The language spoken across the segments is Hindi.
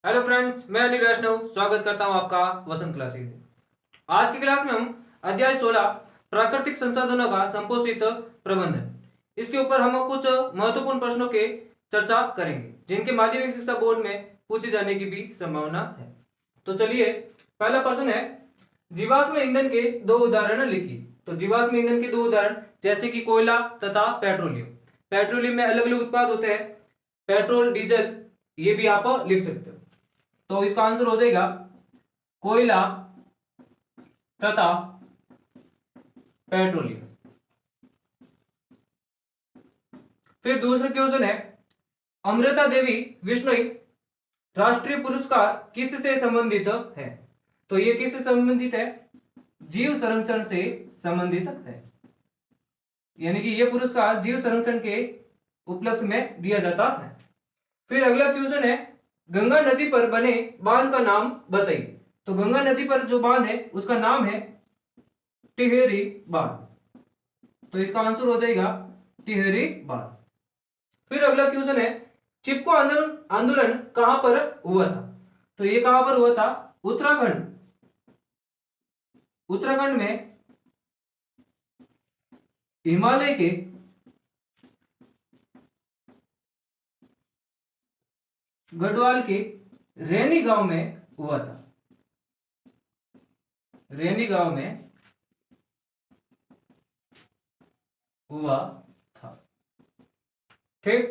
हेलो फ्रेंड्स, मैं अनिल वैष्णव स्वागत करता हूं आपका वसंत क्लासेस में। आज की क्लास में हम अध्याय 16 प्राकृतिक संसाधनों का संपोषित प्रबंधन, इसके ऊपर हम कुछ महत्वपूर्ण प्रश्नों के चर्चा करेंगे जिनके माध्यमिक शिक्षा बोर्ड में पूछे जाने की भी संभावना है। तो चलिए, पहला प्रश्न है, जीवाश्म ईंधन के दो उदाहरण लिखिए। तो जीवाश्म ईंधन के दो उदाहरण जैसे कि कोयला तथा पेट्रोलियम। पेट्रोलियम में अलग अलग उत्पाद होते हैं, पेट्रोल, डीजल, ये भी आप लिख सकते हो। तो इसका आंसर हो जाएगा कोयला तथा पेट्रोलियम। फिर दूसरा क्वेश्चन है, अमृता देवी बिश्नोई राष्ट्रीय पुरस्कार किससे संबंधित है? तो ये किससे संबंधित है? जीव संरक्षण से संबंधित है, यानी कि ये पुरस्कार जीव संरक्षण के उपलक्ष्य में दिया जाता है। फिर अगला क्वेश्चन है, गंगा नदी पर बने बांध का नाम बताइए। तो गंगा नदी पर जो बांध है उसका नाम है टिहरी बांध। तो इसका आंसर हो जाएगा टिहरी बांध। फिर अगला क्वेश्चन है, चिपको आंदोलन आंदोलन कहां पर हुआ था? तो ये कहां पर हुआ था? उत्तराखंड। उत्तराखंड में हिमालय के गढ़वाल के रैनी गांव में हुआ था। रैनी गांव में हुआ था। ठीक।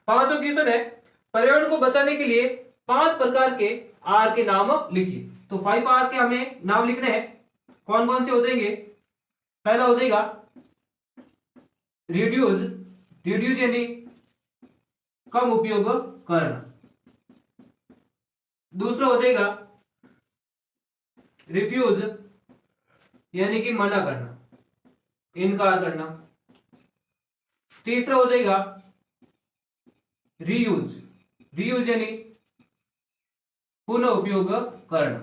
पांचवा क्वेश्चन है, पर्यावरण को बचाने के लिए 5 प्रकार के आर के नाम लिखिए। तो 5 आर के हमें नाम लिखने हैं। कौन कौन से हो जाएंगे? पहला हो जाएगा रिड्यूस। रिड्यूस यानी कम उपयोग करना। दूसरा हो जाएगा रिफ्यूज, यानी कि मना करना, इनकार करना। तीसरा हो जाएगा रीयूज। रीयूज यानी पुनः उपयोग करना।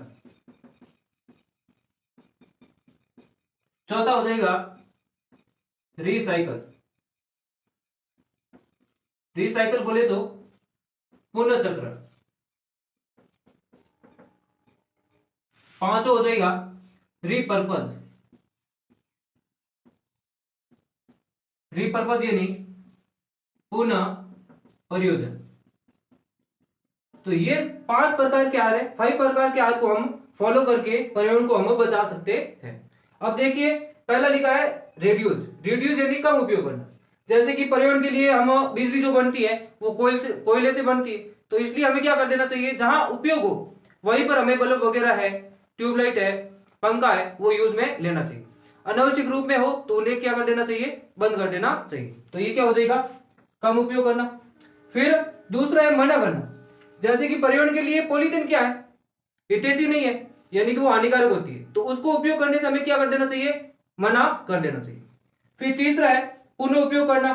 चौथा हो जाएगा रिसाइकल। रिसाइकल बोले तो पुनः चक्रण। पांचवा हो जाएगा रिपर्पज। रिपर्पज यानी पुनः प्रयोजन। तो ये 5 प्रकार के आर है। 5 प्रकार के आर को हम फॉलो करके पर्यावरण को हम बचा सकते हैं। अब देखिए, पहला लिखा है रेड्यूस। रेड्यूस यानी कम उपयोग करना। जैसे कि पर्यावरण के लिए हम बिजली जो बनती है वो कोयले से बनती है, तो इसलिए हमें क्या कर देना चाहिए, जहां उपयोग हो वहीं पर हमें बल्ब वगैरह है, ट्यूबलाइट है, पंखा है, वो यूज में लेना चाहिए। अनावश्यक रूप में हो तो उन्हें क्या कर देना चाहिए, बंद कर देना चाहिए। तो ये क्या हो जाएगा, कम उपयोग करना। फिर दूसरा है मना करना। जैसे कि पर्यावरण के लिए पॉलीथीन क्या है, हितैषी नहीं है, यानी कि वो हानिकारक होती है, तो उसको उपयोग करने से हमें क्या कर देना चाहिए, मना कर देना चाहिए। फिर तीसरा है पुनः उपयोग करना।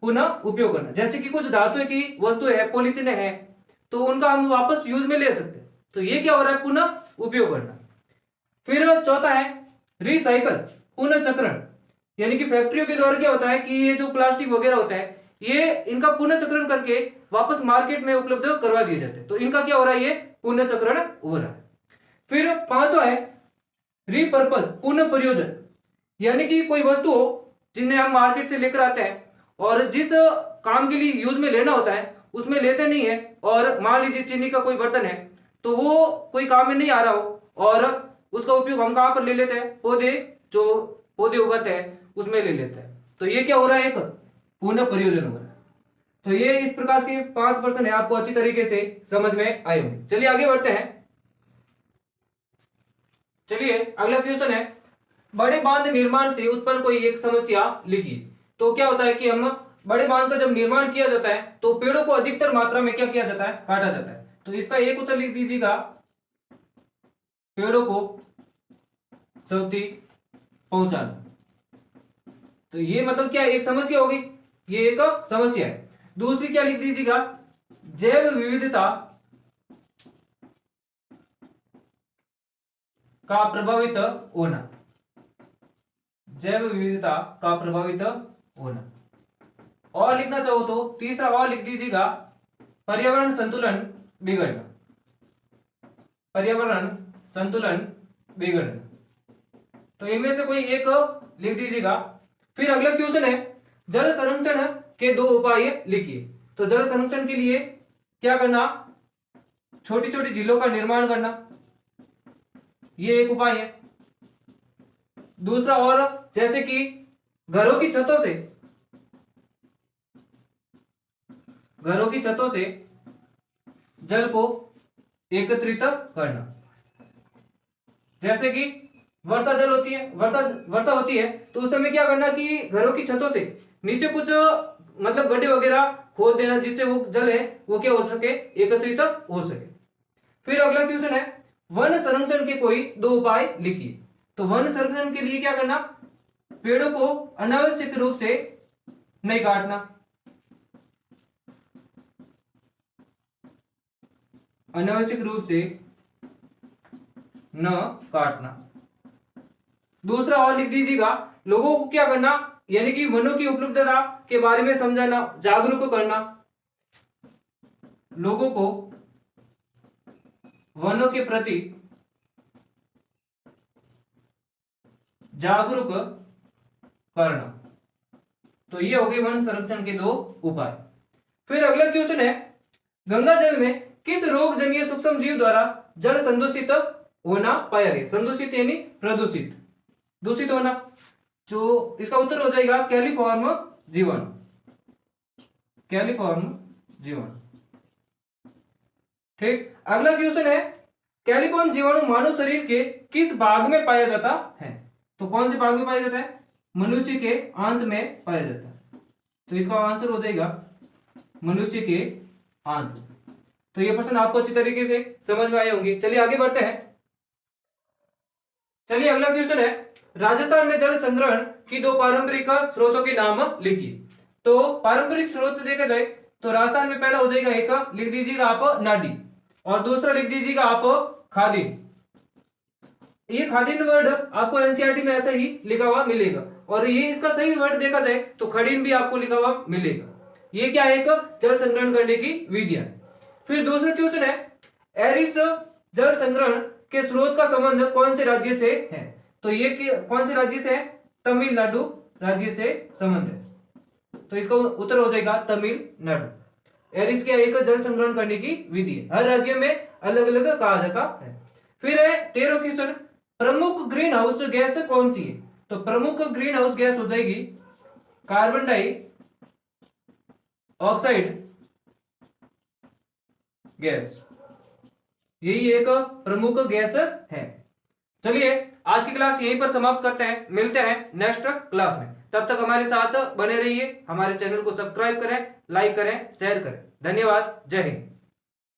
पुनः उपयोग करना, जैसे कि कुछ धातु की वस्तुएं है, पॉलीथीन है, तो उनका हम वापस यूज में ले सकते हैं, तो ये क्या हो रहा है, पुनः उपयोग करना। फिर चौथा है रिसाइकल, पुनः चक्रण। यानी कि फैक्ट्रियों के द्वारा क्या होता है कि ये जो प्लास्टिक वगैरह होता है, ये इनका पुनः चक्रण करके वापस मार्केट में उपलब्ध करवा दिए जाते हैं, तो इनका क्या हो रहा है, ये पुनः चक्रण हो रहा है। फिर पांचवा है रिपर्पज, पुनः प्रयोजन। यानी कि कोई वस्तु हो जिन्हें हम मार्केट से लेकर आते हैं और जिस काम के लिए यूज में लेना होता है उसमें लेते नहीं है, और मान लीजिए चीनी का कोई बर्तन है तो वो कोई काम में नहीं आ रहा हो, और उसका उपयोग हम कहां पर ले लेते हैं, पौधे, जो पौधे उगाते हैं उसमें ले लेते हैं, तो ये क्या हो रहा है, एक पुनः प्रयोजन हो रहा है। तो ये इस प्रकार के 5 प्रश्न है, आपको अच्छी तरीके से समझ में आए होंगे। चलिए आगे बढ़ते हैं। चलिए अगला क्वेश्चन है, बड़े बांध निर्माण से उत्पन्न कोई एक समस्या लिखिए। तो क्या होता है कि हम बड़े बांध का जब निर्माण किया जाता है तो पेड़ों को अधिकतर मात्रा में क्या किया जाता है, काटा जाता है। तो इसका एक उत्तर लिख दीजिएगा, पेड़ों को क्षति पहुंचाना। तो ये मतलब क्या, एक समस्या होगी, ये एक समस्या है। दूसरी क्या लिख दीजिएगा, जैव विविधता का प्रभावित होना। जैव विविधता का प्रभावित होना। और लिखना चाहो तो तीसरा और लिख दीजिएगा, पर्यावरण संतुलन बिगड़ना। पर्यावरण संतुलन बिगड़ना। तो इनमें से कोई एक लिख दीजिएगा। फिर अगला क्वेश्चन है, जल संरक्षण के 2 उपाय लिखिए। तो जल संरक्षण के लिए क्या करना, छोटी छोटी झीलों का निर्माण करना, ये एक उपाय है। दूसरा, और जैसे कि घरों की छतों से जल को एकत्रित करना। जैसे कि वर्षा जल होती है, वर्षा होती है, तो उस समय क्या करना कि घरों की छतों से नीचे कुछ मतलब गड्ढे वगैरह खोद देना, जिससे वो जल है वो क्या हो सके, एकत्रित हो सके। फिर अगला क्वेश्चन है, वन संरक्षण के कोई 2 उपाय लिखिए। तो वन संरक्षण के लिए क्या करना, पेड़ों को अनावश्यक रूप से नहीं काटना, अनावश्यक रूप से न काटना। दूसरा और लिख दीजिएगा, लोगों को क्या करना, यानी कि वनों की उपलब्धता के बारे में समझाना, जागरूक करना, लोगों को वनों के प्रति जागरूक करना। तो ये हो गए वन संरक्षण के 2 उपाय। फिर अगला क्वेश्चन है, गंगा जल में किस रोग जन्य सूक्ष्म जीव द्वारा जल संदूषित होना पाया गया। संदूषित यानी प्रदूषित, दूषित होना। जो इसका उत्तर हो जाएगा कैलिफॉर्म जीवाणु, कैलिफॉर्म जीवाणु। ठीक। अगला क्वेश्चन है, कैलिफॉर्म जीवाणु मानव शरीर के किस भाग में पाया जाता है। तो कौन से भाग में पाया जाता है, मनुष्य के आंत में पाया जाता है। तो इसका आंसर हो जाएगा मनुष्य के आंत। तो ये प्रश्न आपको अच्छी तरीके से समझ में आए होंगे। चलिए आगे बढ़ते हैं। चलिए अगला क्वेश्चन है, राजस्थान में जल संग्रहण की 2 पारंपरिक स्रोतों के नाम लिखिए। तो पारंपरिक स्रोत देखा जाए तो राजस्थान में पहला हो जाएगा, एक लिख दीजिएगा आप नाडी, और दूसरा लिख दीजिएगा आप खादीन। ये खादीन वर्ड आपको एनसीईआरटी में ऐसा ही लिखा हुआ मिलेगा, और ये इसका सही वर्ड देखा जाए तो खड़ीन भी आपको लिखा हुआ मिलेगा। ये क्या है, एक जल संग्रहण करने की विधि है। फिर दूसरा क्वेश्चन है, एरिस जल संग्रहण के स्रोत का संबंध कौन से राज्य से है। तो ये कौन से राज्य से है, तमिलनाडु राज्य से संबंध है। तो इसका उत्तर हो जाएगा तमिलनाडु। एरिस क्या एक जल संग्रहण करने की विधि है, हर राज्य में अलग अलग कहा जाता है। फिर है 13 क्वेश्चन, प्रमुख ग्रीन हाउस गैस कौन सी है। तो प्रमुख ग्रीन हाउस गैस हो जाएगी कार्बन डाइऑक्साइड गैस, यही एक प्रमुख गैस है। चलिए आज की क्लास यहीं पर समाप्त करते हैं, मिलते हैं नेक्स्ट क्लास में। तब तक हमारे साथ बने रहिए, हमारे चैनल को सब्सक्राइब करें, लाइक करें, शेयर करें। धन्यवाद, जय हिंद।